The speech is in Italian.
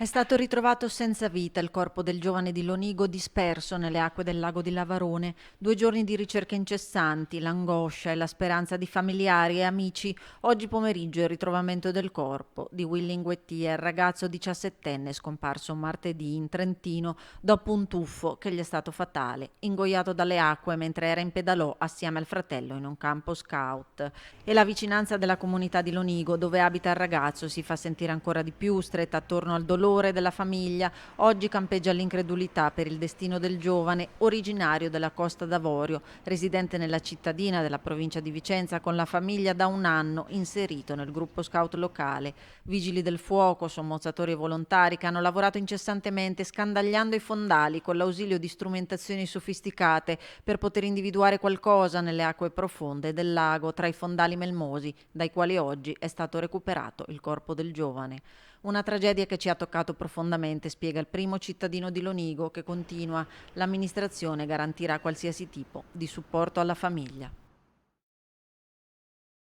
È stato ritrovato senza vita il corpo del giovane di Lonigo disperso nelle acque del lago di Lavarone. 2 giorni di ricerche incessanti, l'angoscia e la speranza di familiari e amici. Oggi pomeriggio il ritrovamento del corpo di Willy Nguettia, il ragazzo 17enne scomparso martedì in Trentino dopo un tuffo che gli è stato fatale, ingoiato dalle acque mentre era in pedalò assieme al fratello in un campo scout. E la vicinanza della comunità di Lonigo, dove abita il ragazzo, si fa sentire ancora di più, stretta attorno al dolore della famiglia. Oggi campeggia l'incredulità per il destino del giovane, originario della Costa d'Avorio, residente nella cittadina della provincia di Vicenza con la famiglia da un anno, inserito nel gruppo scout locale. Vigili del fuoco, sommozzatori e volontari che hanno lavorato incessantemente scandagliando i fondali con l'ausilio di strumentazioni sofisticate per poter individuare qualcosa nelle acque profonde del lago tra i fondali melmosi, dai quali oggi è stato recuperato il corpo del giovane. Una tragedia che ci ha toccato profondamente, spiega il primo cittadino di Lonigo, che continua: l'amministrazione garantirà qualsiasi tipo di supporto alla famiglia.